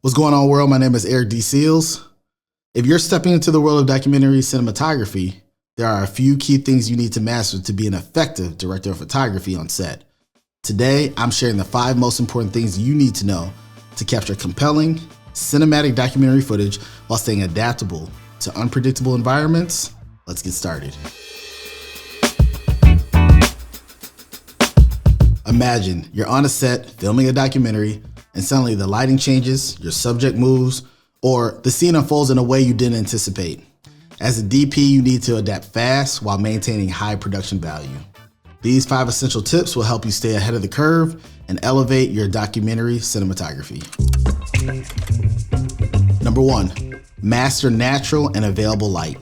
What's going on, world? My name is Eric D. Seals. If you're stepping into the world of documentary cinematography, there are a few key things you need to master to be an effective director of photography on set. Today, I'm sharing the 5 most important things you need to know to capture compelling, cinematic documentary footage while staying adaptable to unpredictable environments. Let's get started. Imagine you're on a set filming a documentary, and suddenly the lighting changes, your subject moves, or the scene unfolds in a way you didn't anticipate. As a DP, you need to adapt fast while maintaining high production value. These 5 essential tips will help you stay ahead of the curve and elevate your documentary cinematography. Number 1, master natural and available light.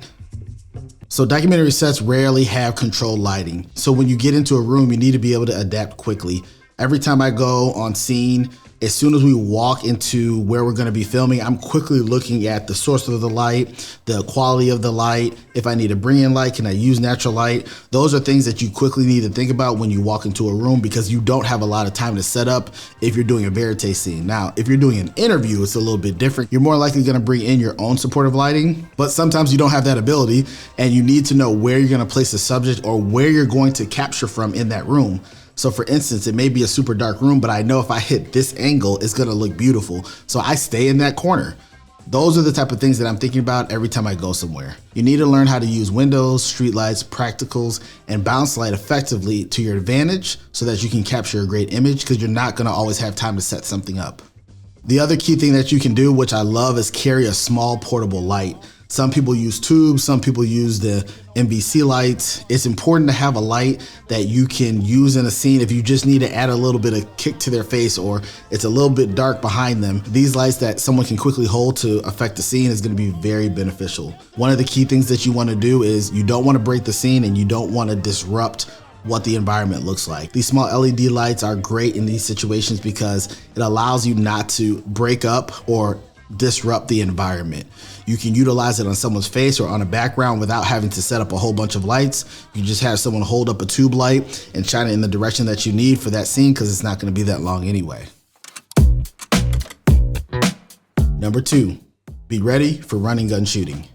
So documentary sets rarely have controlled lighting. So when you get into a room, you need to be able to adapt quickly. Every time I go on scene, as soon as we walk into where we're going to be filming, I'm quickly looking at the source of the light, the quality of the light. If I need to bring in light, can I use natural light? Those are things that you quickly need to think about when you walk into a room, because you don't have a lot of time to set up if you're doing a verite scene. Now, if you're doing an interview, it's a little bit different. You're more likely going to bring in your own supportive lighting, but sometimes you don't have that ability, and you need to know where you're going to place the subject or where you're going to capture from in that room. So for instance, it may be a super dark room, but I know if I hit this angle, it's gonna look beautiful. So I stay in that corner. Those are the type of things that I'm thinking about every time I go somewhere. You need to learn how to use windows, streetlights, practicals, and bounce light effectively to your advantage so that you can capture a great image, because you're not gonna always have time to set something up. The other key thing that you can do, which I love, is carry a small portable light. Some people use tubes, some people use the MVC lights. It's important to have a light that you can use in a scene if you just need to add a little bit of kick to their face, or it's a little bit dark behind them. These lights that someone can quickly hold to affect the scene is going to be very beneficial. One of the key things that you want to do is you don't want to break the scene, and you don't want to disrupt what the environment looks like. These small LED lights are great in these situations because it allows you not to break up or disrupt the environment. You can utilize it on someone's face or on a background without having to set up a whole bunch of lights. You just have someone hold up a tube light and shine it in the direction that you need for that scene, because it's not going to be that long anyway. Number 2, be ready for running gun shooting.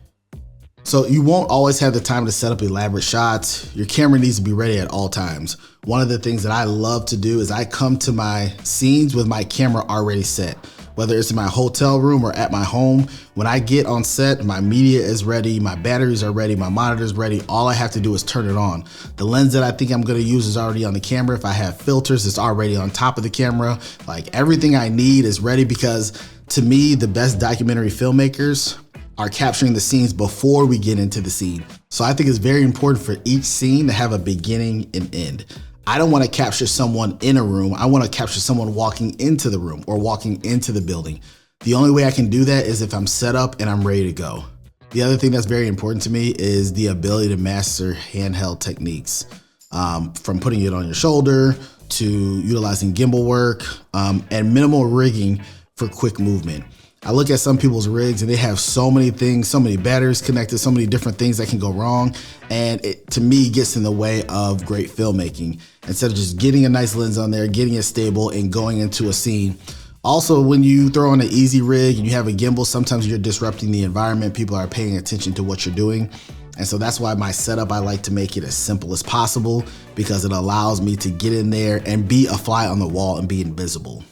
So you won't always have the time to set up elaborate shots. Your camera needs to be ready at all times. One of the things that I love to do is I come to my scenes with my camera already set. Whether it's in my hotel room or at my home, when I get on set, my media is ready, my batteries are ready, my monitor's ready. All I have to do is turn it on. The lens that I think I'm gonna use is already on the camera. If I have filters, it's already on top of the camera. Like, everything I need is ready, because to me, the best documentary filmmakers are capturing the scenes before we get into the scene. So I think it's very important for each scene to have a beginning and end. I don't want to capture someone in a room. I want to capture someone walking into the room or walking into the building. The only way I can do that is if I'm set up and I'm ready to go. The other thing that's very important to me is the ability to master handheld techniques, from putting it on your shoulder to utilizing gimbal work, and minimal rigging for quick movement. I look at some people's rigs and they have so many things, so many batteries connected, so many different things that can go wrong. And it, to me, gets in the way of great filmmaking. Instead of just getting a nice lens on there, getting it stable, and going into a scene. Also, when you throw on an easy rig and you have a gimbal, sometimes you're disrupting the environment. People are paying attention to what you're doing. And so that's why my setup, I like to make it as simple as possible, because it allows me to get in there and be a fly on the wall and be invisible.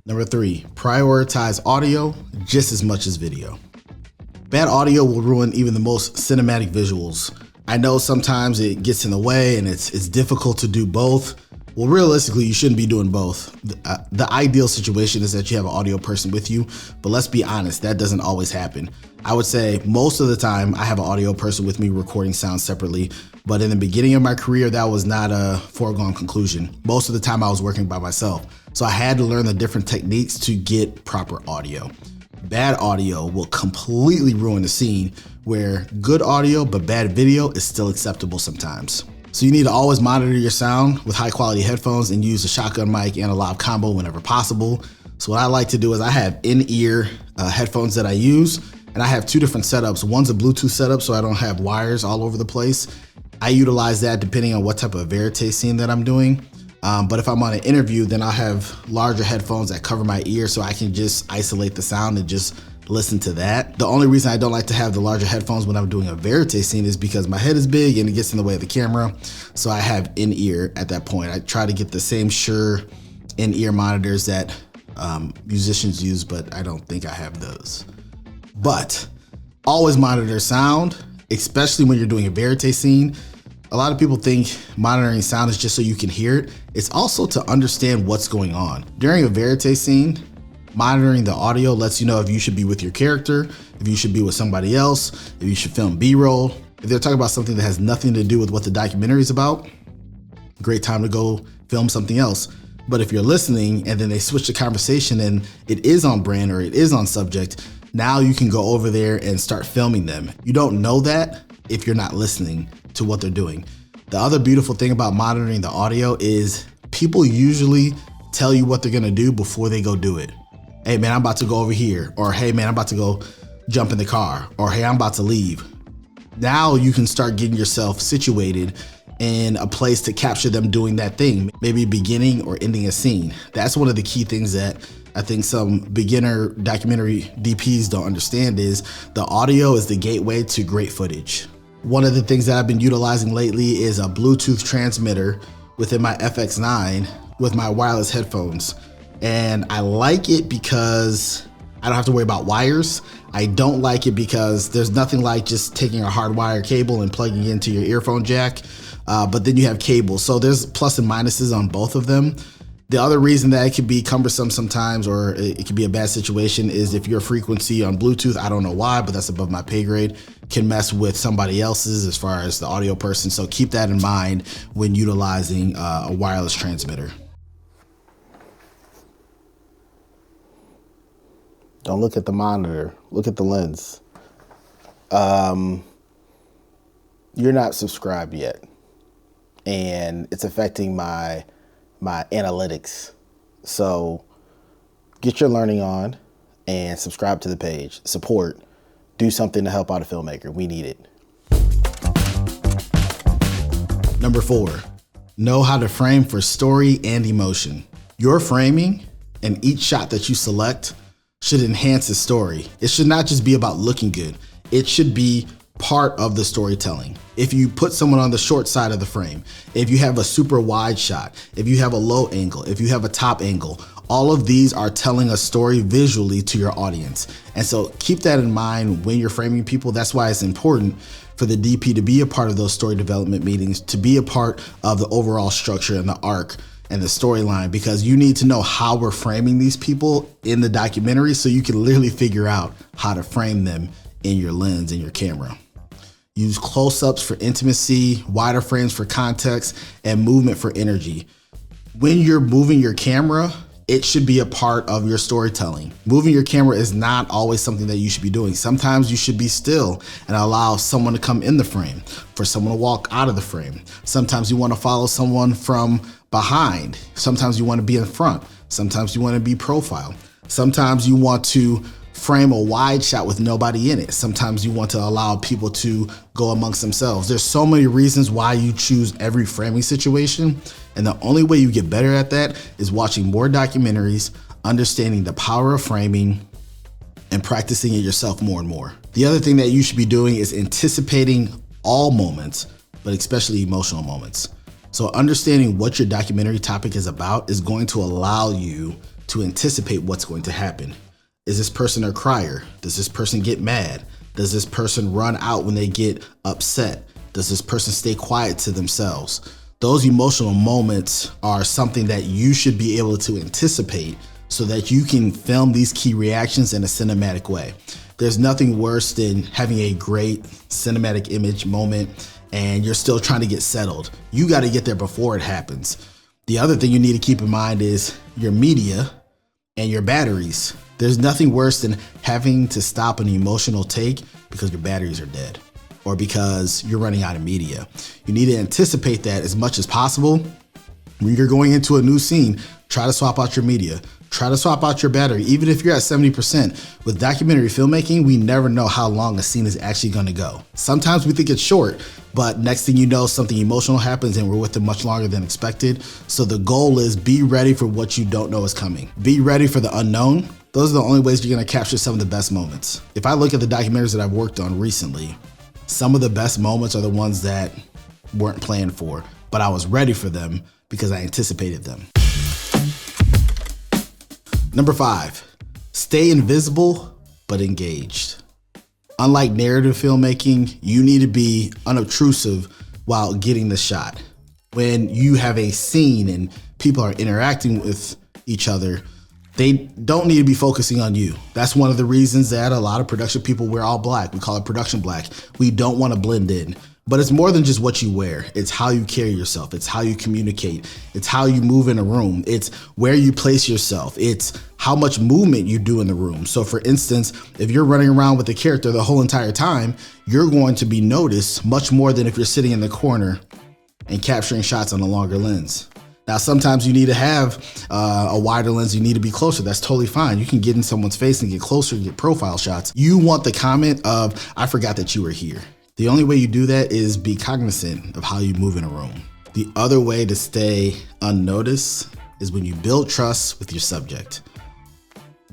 Number 3, prioritize audio just as much as video. Bad audio will ruin even the most cinematic visuals. I know sometimes it gets in the way and it's difficult to do both. Well, realistically, you shouldn't be doing both. The ideal situation is that you have an audio person with you, but let's be honest, that doesn't always happen. I would say most of the time I have an audio person with me recording sound separately, but in the beginning of my career, that was not a foregone conclusion. Most of the time I was working by myself. So I had to learn the different techniques to get proper audio. Bad audio will completely ruin the scene, where good audio but bad video is still acceptable sometimes. So you need to always monitor your sound with high quality headphones and use a shotgun mic and a live combo whenever possible. So what I like to do is I have in-ear headphones that I use, and I have 2 different setups. One's a Bluetooth setup, so I don't have wires all over the place. I utilize that depending on what type of verite scene that I'm doing. But if I'm on an interview, then I'll have larger headphones that cover my ear so I can just isolate the sound and just listen to that. The only reason I don't like to have the larger headphones when I'm doing a verite scene is because my head is big and it gets in the way of the camera. So I have in-ear at that point. I try to get the same Shure in-ear monitors that musicians use, but I don't think I have those. But always monitor sound, especially when you're doing a verite scene. A lot of people think monitoring sound is just so you can hear it. It's also to understand what's going on. During a verite scene, monitoring the audio lets you know if you should be with your character, if you should be with somebody else, if you should film B-roll. If they're talking about something that has nothing to do with what the documentary is about, great time to go film something else. But if you're listening and then they switch the conversation and it is on brand or it is on subject, now you can go over there and start filming them. You don't know that if you're not listening to what they're doing. The other beautiful thing about monitoring the audio is people usually tell you what they're gonna do before they go do it. Hey man, I'm about to go over here. Or hey man, I'm about to go jump in the car. Or hey, I'm about to leave. Now you can start getting yourself situated in a place to capture them doing that thing, maybe beginning or ending a scene. That's one of the key things that I think some beginner documentary DPs don't understand is the audio is the gateway to great footage. One of the things that I've been utilizing lately is a Bluetooth transmitter within my FX9 with my wireless headphones. And I like it because I don't have to worry about wires. I don't like it because there's nothing like just taking a hardwire cable and plugging it into your earphone jack, but then you have cables. So there's plus and minuses on both of them. The other reason that it could be cumbersome sometimes, or it could be a bad situation, is if your frequency on Bluetooth, I don't know why, but that's above my pay grade, can mess with somebody else's as far as the audio person. So keep that in mind when utilizing a wireless transmitter. Don't look at the monitor, look at the lens. You're not subscribed yet, and it's affecting my analytics. So get your learning on and subscribe to the page. Support. Do something to help out a filmmaker. We need it. Number 4, know how to frame for story and emotion. Your framing and each shot that you select should enhance the story. It should not just be about looking good. It should be part of the storytelling. If you put someone on the short side of the frame, if you have a super wide shot, if you have a low angle, if you have a top angle, all of these are telling a story visually to your audience. And so keep that in mind when you're framing people. That's why it's important for the DP to be a part of those story development meetings, to be a part of the overall structure and the arc and the storyline, because you need to know how we're framing these people in the documentary so you can literally figure out how to frame them in your lens and your camera. Use close-ups for intimacy, wider frames for context, and movement for energy. When you're moving your camera, it should be a part of your storytelling. Moving your camera is not always something that you should be doing. Sometimes you should be still and allow someone to come in the frame, for someone to walk out of the frame. Sometimes you want to follow someone from behind. Sometimes you want to be in front. Sometimes you want to be profile. Sometimes you want to frame a wide shot with nobody in it. Sometimes you want to allow people to go amongst themselves. There's so many reasons why you choose every framing situation. And the only way you get better at that is watching more documentaries, understanding the power of framing, and practicing it yourself more and more. The other thing that you should be doing is anticipating all moments, but especially emotional moments. So understanding what your documentary topic is about is going to allow you to anticipate what's going to happen. Is this person a crier? Does this person get mad? Does this person run out when they get upset? Does this person stay quiet to themselves? Those emotional moments are something that you should be able to anticipate so that you can film these key reactions in a cinematic way. There's nothing worse than having a great cinematic image moment and you're still trying to get settled. You got to get there before it happens. The other thing you need to keep in mind is your media and your batteries. There's nothing worse than having to stop an emotional take because your batteries are dead or because you're running out of media. You need to anticipate that as much as possible. When you're going into a new scene, try to swap out your media. Try to swap out your battery, even if you're at 70%. With documentary filmmaking, we never know how long a scene is actually gonna go. Sometimes we think it's short, but next thing you know, something emotional happens and we're with them much longer than expected. So the goal is be ready for what you don't know is coming. Be ready for the unknown. Those are the only ways you're gonna capture some of the best moments. If I look at the documentaries that I've worked on recently, some of the best moments are the ones that weren't planned for, but I was ready for them because I anticipated them. Number 5, stay invisible but engaged. Unlike narrative filmmaking, you need to be unobtrusive while getting the shot. When you have a scene and people are interacting with each other, they don't need to be focusing on you. That's one of the reasons that a lot of production people wear all black. We call it production black. We don't want to blend in. But it's more than just what you wear. It's how you carry yourself. It's how you communicate. It's how you move in a room. It's where you place yourself. It's how much movement you do in the room. So for instance, if you're running around with the character the whole entire time, you're going to be noticed much more than if you're sitting in the corner and capturing shots on a longer lens. Now, sometimes you need to have a wider lens. You need to be closer. That's totally fine. You can get in someone's face and get closer and get profile shots. You want the comment of, I forgot that you were here. The only way you do that is be cognizant of how you move in a room. The other way to stay unnoticed is when you build trust with your subject.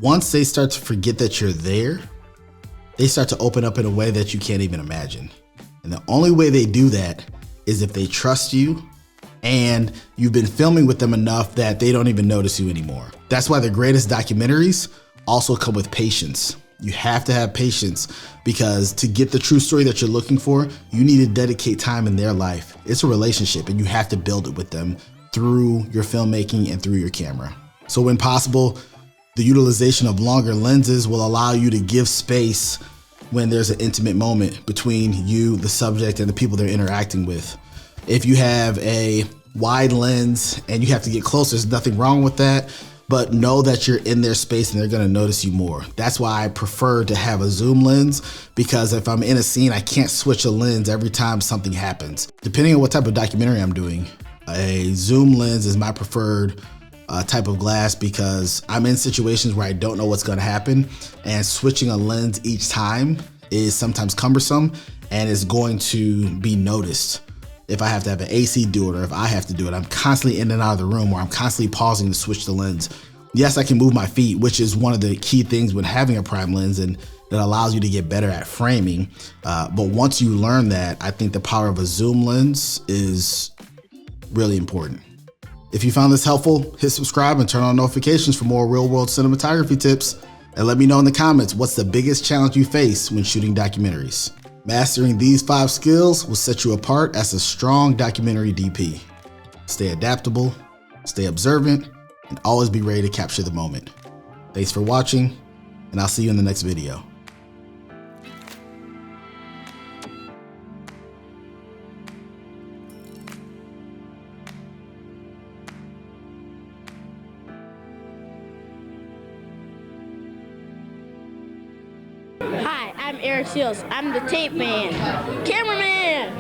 Once they start to forget that you're there, they start to open up in a way that you can't even imagine. And the only way they do that is if they trust you and you've been filming with them enough that they don't even notice you anymore. That's why the greatest documentaries also come with patience. You have to have patience because to get the true story that you're looking for, you need to dedicate time in their life. It's a relationship and you have to build it with them through your filmmaking and through your camera. So when possible, the utilization of longer lenses will allow you to give space when there's an intimate moment between you, the subject, and the people they're interacting with. If you have a wide lens and you have to get close, there's nothing wrong with that. But know that you're in their space and they're gonna notice you more. That's why I prefer to have a zoom lens, because if I'm in a scene, I can't switch a lens every time something happens. Depending on what type of documentary I'm doing, a zoom lens is my preferred type of glass because I'm in situations where I don't know what's gonna happen, and switching a lens each time is sometimes cumbersome and is going to be noticed. If I have to have an AC do it or if I have to do it, I'm constantly in and out of the room or I'm constantly pausing to switch the lens. Yes, I can move my feet, which is one of the key things when having a prime lens, and that allows you to get better at framing. But once you learn that, I think the power of a zoom lens is really important. If you found this helpful, hit subscribe and turn on notifications for more real world cinematography tips. And let me know in the comments, what's the biggest challenge you face when shooting documentaries? Mastering these 5 skills will set you apart as a strong documentary DP. Stay adaptable, stay observant, and always be ready to capture the moment. Thanks for watching, and I'll see you in the next video. Hi, I'm Eric Seals. I'm the tape man. Cameraman!